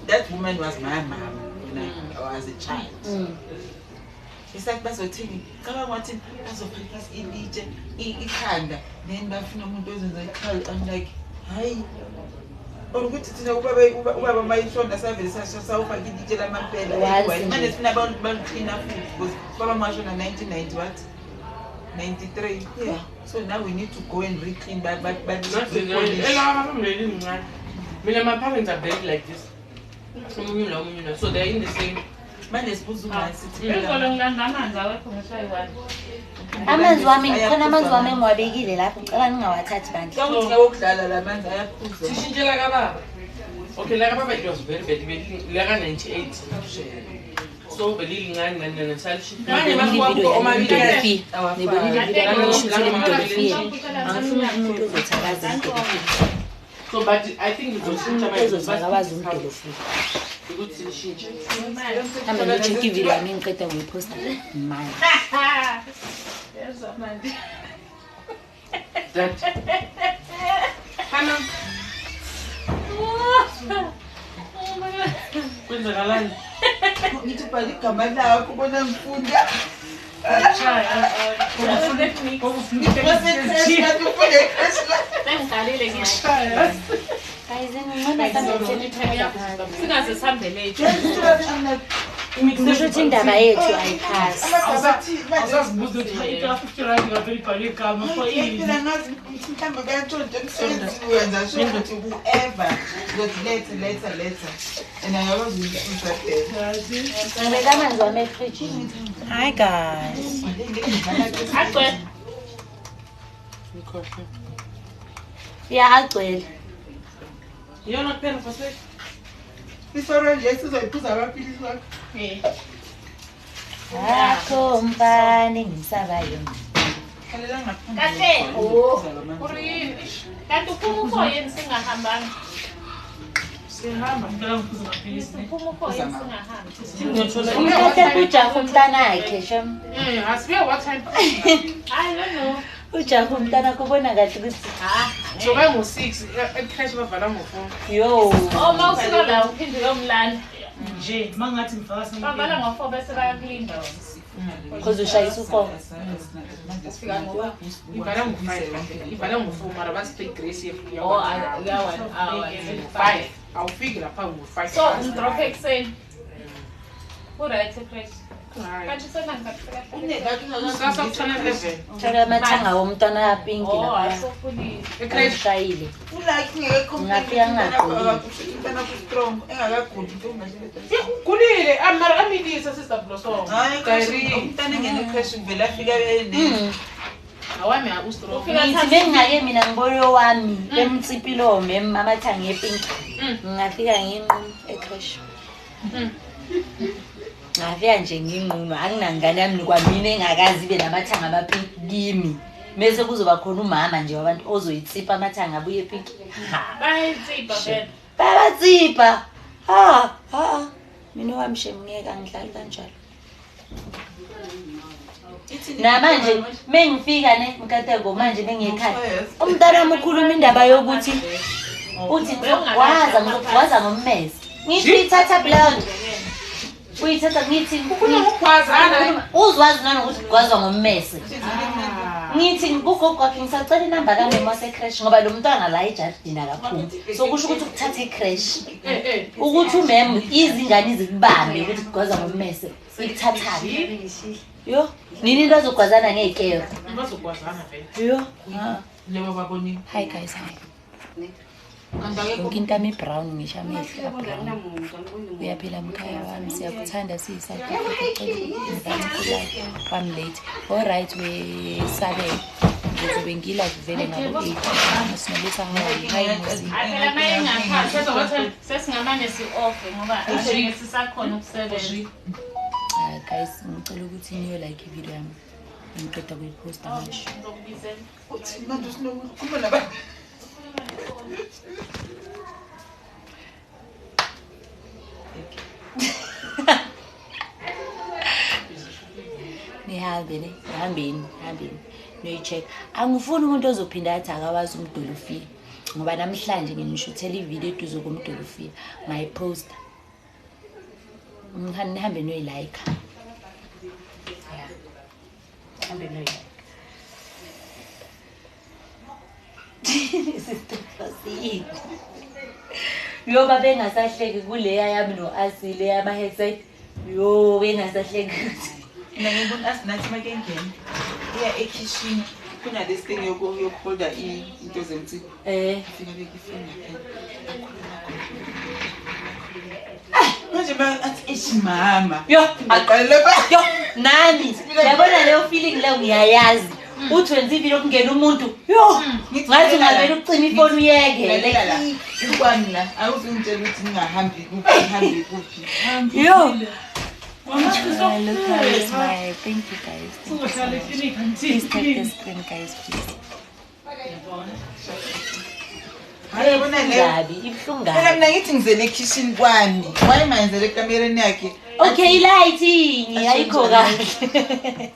That woman was my mom when I was a child. It's like bazothini xa bathi bazophathisa ilitshe ikhanda then bafuna umuntu ozenza iqhalo. I'm like hayi ukuthi thina ubaba mayishona savele sawufaka ilitshe lamampela manje sifuna baluclean up because baba mashona 1990 what 93 yeah. So now we need to go and re-clean but my parents are buried like this so they're in the same. Amanzi wami khona amanzi wami engiwabekile lapho ngicela ningawathathi bandla. Ukuthi ngiyokudlala lamanzi ayaphuza. Sishintshela kababa. Okay, la kababa it was very bad. La ka 98. So belili ngani nasalishi. Manje masiwapho omabili. Nebonile video ngishutile emdolofini. Angifuni umuntu ozothakaza emdolofini. So but I think it was uzothakaza emdolofini. Ukuthi sishintshe. Hamba ngicheck video yami ngiqeda kuyiposta manje. Yes, manje. That. Hana. Kwenzakalani? Ngithi bali igama lakho bona ngifunda. Ngisho indaba yethu ayiphasi. Asazibuza ukuthi i-traffic light ngabelibhala igama for ini. Mhlawumbe bayatshontsha emsebenzini wenza sure ukuthi whoever later and ayakwazi ukuzadela. Ngibeka amanzi wami efrijini. Hi guys. Agcwele. Yeah, agcwele. Yona kuphela faswe. Isoro nje sizoyiphuza amaphilisi wakho. Akho mfana engisabayo. Khalela ngaphandle. Kahle. Uri. Kanti uphuma yini singahambanga? Sihamba ngicela ngiphuze amaphilisi. Uphuma yini singahamba? Ngithathe ujaha umntana yakhe shem. Asibe what time? I don't know. Ujaha umntana kubona kahle ukuthi Joba ngo6 ecrash bavala ngo4. yo. Oh mawufika la uphinde uyomlanda. Nje mangathi ngifaka sana. Bavala ngo4 bese bayakulinda wona. Because ushayisa uqobo. Ufika ngoba Ivala ngo5. Ivala ngo4 mara basi grace yefika. oh yawa 5. Awufiki lapha ngo5. so ngidrop ekseni. Uright secret. Kanti senangikafika. Sasa kuthana 11. Thaka amathanga womntwana yapinki Oh lapha. asofuni. Ecrashayile. Ulike ngekho Ngafika ngagqokile. Umntana strong engakaguli ntombi Kulile amara amilisa sister Blossom. hayi umntana engene crash uvela afika bene Awami akustrong. Ngithi bengake mina ngibolo wami emtsipilo amathanga epinki. Ngafika nginqunu ecrash. Ngafika nje nginqunu akunangane yami kwamina engakazi ibe namathanga amapinki kimi. Mase kuzoba khona umama nje wabantu ozoyitsipa amathanga abuye epinki. Bayitsipa vele. Bayatsipa. Ha. Mina wamshe ngeke angidlali kanjalo. Namanje mengifika ngikade manje bengiyekhaya. Umntana wami ukhuluma indaba yokuthi uthi waza ngommese. Ngithi ithatha blonde. Uyithatha ngithi Ukugwazana. uzwazi nani ukuthi kugwazwa ngommese. Ngithi ngugogo wakhe ngisacela inamba kaMama secrash ngoba lo mntwana la ejardina kakhulu. So kusho ukuthi ukuthatha icrash. Ukuthi umem izingane izikubambe ukuthi kugwaza ngommese. Ikuthathane. Yo, nini into azogwazana ngekero. Bazogwazana vele. Yo. njengoba babonile. Hi guys, hi. Yonke intami brown ngisho amehlo brown. Uyaphila mkhaya wami siyakuthanda siyisaphi I'm late. All right we sabe. Ngizobe ngila vele ngabo 8. Sinobisa hayi muzi. Phela maye ngaphansi sesingamane si off ngoba ashike sisakhona ukusebenza. Guys, ngicela ukuthi niyo like video yami. Ngiqeda kuyiposta manje. Ngizokubizela. Uthi manje sinokukhuluma nabantu. Nihambeni. noyi-check. Angifuni umuntu ozophinda athi akawazi uMdolofia ngoba namhlanje nginishuthela ivideo eduze komDolofia ngayiposta. Nihambe noyi-like. Hambe noyi-like. Sister yo babe ngasahleki kuleya yami no-Asi leya ama-headset yo bengasahleki. Mina ngibona asinathi make ngene iya ekitchen kunale thing yokuholda into zemthiko. Fika bekifuna manje athi mama yo aqale yo nani yabona leyo feeling leyo ngiyayazi. Uthi wenza ivilo kungena umuntu yo ngathi ungavela ucima ifoni uyeke ukwami la awuzungitshela ukuthi ngingahambi kuphi yo. Look how I smile. Thank you guys. Please take the screen, guys, please. hayi bona le Ibuhlungu. mina ngithi ngizele ekitchen kwami wayemenzele ekamereni yakhe. Okay, ilighting ayikho kahle.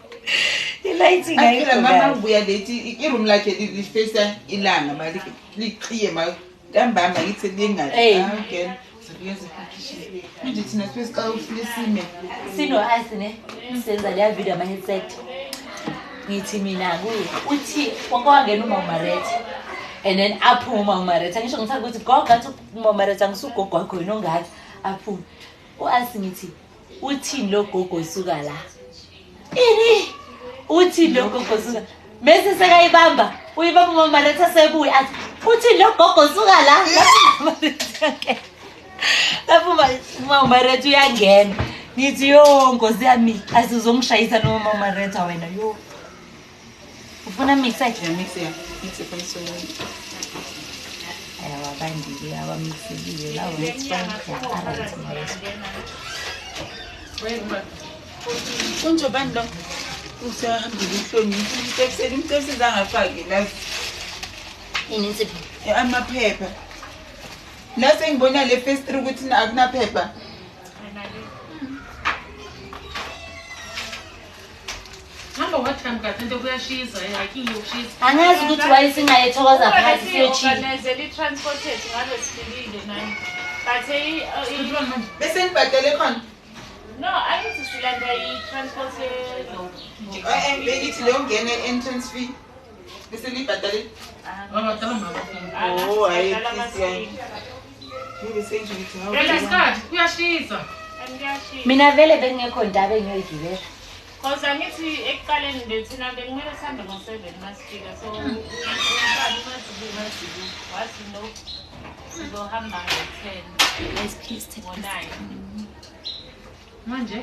Ilighting ayikho Phela mama kahle. ngibuya lethi iroom lakhe lifesa ilanga mali liqiye ma ntambama ngithi lingathi okay sabuyenza ekitchen manje thina sesiqala ukulisime Sino-Asi ne senza leya video ama-headset. Ngithi mina kuye uthi kwangena uMamarete and then aphuma uMamarete. Angisho ngithanda ukuthi gogathi uMamarete angisugogo wakho yena ongathi aphuma. U-Asi ngithi uthini lo gogo usuka la? Ini uthini lo gogo usuka? Bese sekayibamba uyibamba uMamarete asebuya athi uthini lo gogo usuka la? Lapho uMamarete uyangena. Nithi yo Nkosi yami asizongishayisa noma uMamarete wena yo. Ufuna mix yakhe mix ya mix for so abandike abamixile lawo right. kunje bani lo usahambile uhloniphi umtefseli zangafaki la Inintsiphi amaphepha la sengibona le first three ukuthi akunaphepha. angazi ukuthi wayesingayethokoza phansi siyochila Bese ngibhadele khona no angithi silanda i-transport bengithi leyo ngene entrance fee bese ngibhadele hayi kuyashisa mina vele bengekho ndaba engiyoyigibela. Because angithi ekuqaleni bethina bekumele sihambe ngo-7 masifika so wathi no sizohamba ngo-10 Guys, please take ngo-9 manje 9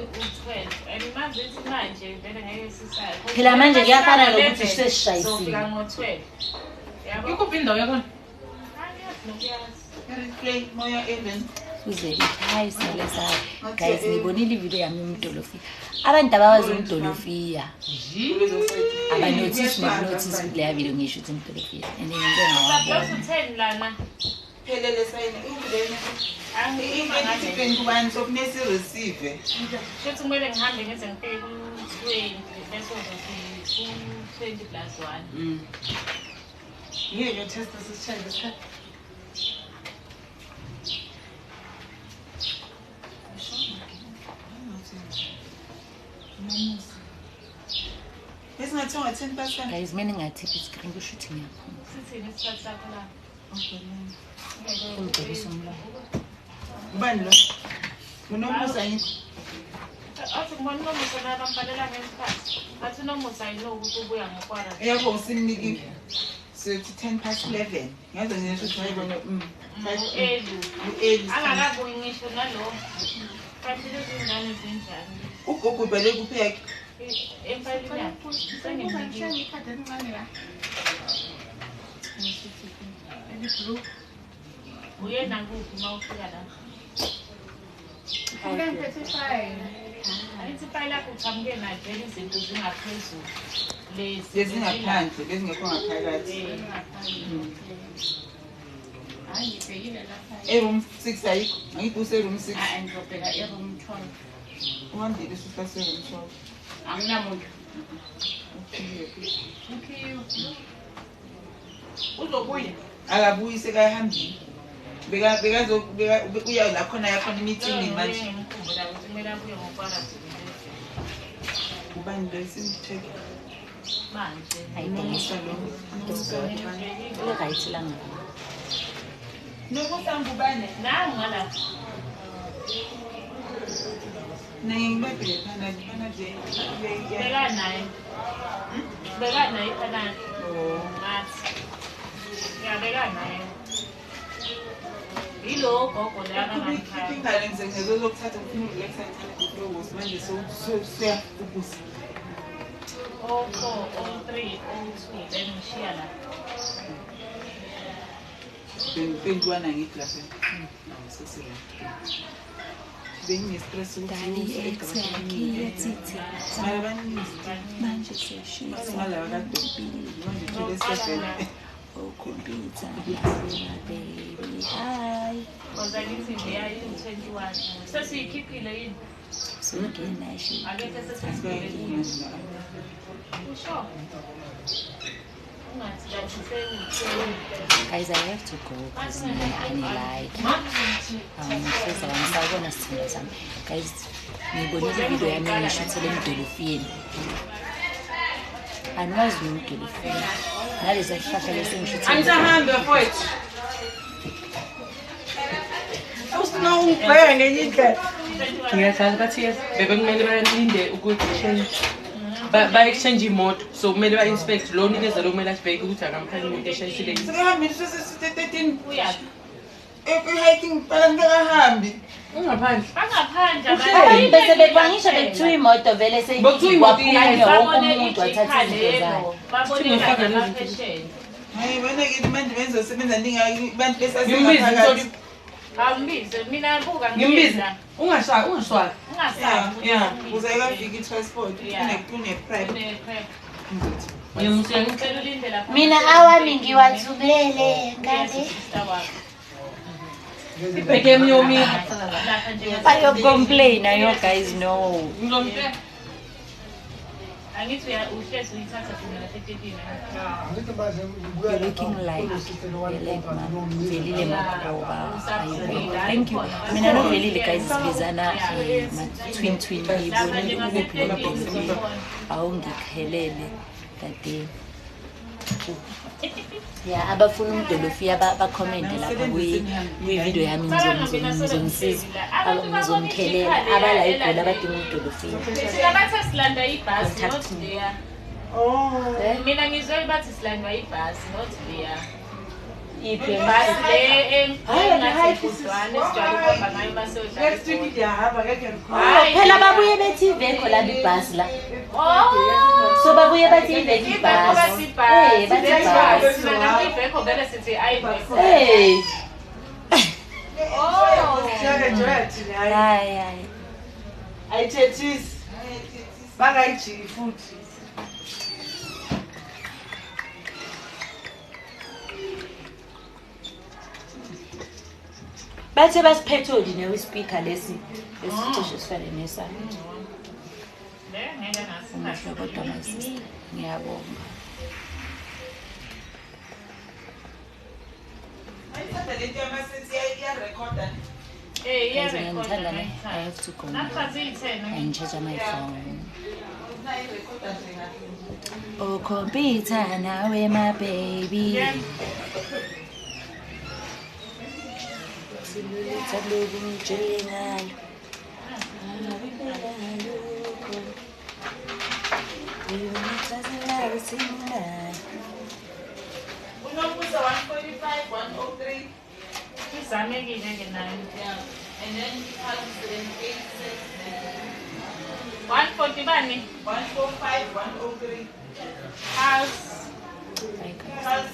u-12 and manje ithi manje vele ngeke sisayo phela manje kuyafana nokuthi sesishayisile. sofika ngo-12 yabo ikuphi indawo yakhona play moya even uze hayi salesa guys ngibonile ivideo yami uMdolofia. Abantu abawazi uMdolofia abanotice notice kuleya video ngisho ukuthi uMdolofia and ngenze ngawabona 10 lana phelele sayini ingene kubani sokunesi receive shothi kumele ngihambe ngize ngifike ku-20 bese ku-20 plus 1 yiyo yo test sisichenga isikhathi esingathonga 10%. guys mina ngathipha iscreen kusho ukuthi ngiyaphuma. sithini isikhathi sakho la Ngicebisa umlomo. Ubani lo? Unomusa yini? athi ngibona unomusa la bambalela ngesikhathi athi unomusa ayino ukuthi ubuya ngokwara Yebo usimniki sithi 10:11. Ngaze ngisho ukuthi hayibona u-Eli angakabuyi ngisho nalo kanti lezi ngane zinjani ugogo ubhele kuphi yakhe? empayilini yakho sengimnikile uyena kuphi uma ufika la ithi ifayili lakho uchamuke navele izinto zingaphezulu Lezi ngaphandle, lezi ngekho ngaphakathi. Room 6 ayikho. Angibuse room 6. ngizobheka i-room 12 Uhambile sisa room 12. anginamuntu Uzobuya. Akabuyi sekayahambile. Uya la khona yakhona i-meeting manje. Ngikhumbula ukuthi kumele abuye ngokwarazi Ubani lo simtheke? manje. Nomusa lo. Right lang. Nomusa ngubane? Nangu ngala. Nayingibabhele phana nje. Beka naye. Beka naye phana. Oh. Ngathi. Ngiyabeka naye. Yilo gogo lana ngapha. Ingane ngizokuthatha ufuna ukulekha ngithanda manje soyafukusa. 04, 03, 02 then ngishiya la. Bengikwana ngithi lapha. Sesile. Benginestress ukuthi Manje seshisa. ngalawa kade. Manje thule sesele. Oh, computer, my baby, hi. Because I need to be 21. Sesiyikhiphile yini? So again, I should. Akekho sesiyikhiphile. Usho. Ungathi kathi Guys, I have to go because I like. First of all, I'm going to see some. Guys, ngibonile video yami ngishutele emdolofini. Anwazi umdolofini. Nalezi zihlahla lesengishutele. Angisahambe mfowethu. Awusina ungibheka ngenye indlela. Ngiyathanda bathi yes, bebekumele balinde ukuthi change. Ba-exchange imoto, so kumele ba-inspect lo nikeza lo kumele asibheke ukuthi akamkhali imoto eshayisile. sekahambile sesithethe uyaphi? hiking phela ngikahambi. Ungaphandle. Bangaphandle Abantu bese bekwangisha bekuthiwa imoto vele Bekuthiwa imoto seyiwaphumile babone wonke umuntu wathatha izinto zakhe. babone ngamaphesheni. Hayi bona ke manje benzosebenza ndingabantu Ngimbize besasephakathi. mfowethu. Awumbize mina buka Ngimbize. Ungaswaki. ungasabi. Yeah. Uze kafika i-transport une-prep. Ngiyamsiyangicela. Ngicela ulinde lapha. Mina awami ngiwathubele ngale. Ibheke emnyomini. Lapha nje. Bayocomplain ayo guys no. Ngizomtshela. Angithi uhlezi uyithatha thina lapha etetini. You're looking like velile makroba. Thank you. Mina no velile guys sibizana twin ibonile ukuphi awungikhelele kade. Yeah, abafuna umdolofiya ba-comment lapha kwi-video yami ngizomsiza ngizomkhelela abala igoli abadinga umdolofiya. Singabathe silanda ibhasi not there. Mina ngizwe bathi silanda ibhasi not there. Iphi Ibhasi le engathi kudwane sijwayele ukuhamba ngayo masodla. Next week ngiyahamba ngeke phela babuye bethi ivekho laba ibhasi la. Oh! So babuye bathi ivekho ibhasi. Eh, bathi ibhasi. Mina ivekho vele sithi ayivekho. Eh. Oh! Hayi. ayithethisi. Bangayijiki futhi. Bathe basiphethe odine kwi-speaker lesi esicishe sifane nesami. Le ngeke ngasi. Umuhle kodwa my sister. Ngiyabonga. Ayithatha lento yamasethi iyarekhoda. Guys, ngiyangithanda ne. I have to go. Napha ziyi-10. And charge my phone. Unayirekhoda nje ngathi. Oh, computer nawe my baby. Yeah. Unomusa 145, 103. Izamekile ke nayo. And then comes in 86. 140 bani? 145, 103. House. Bye, guys. House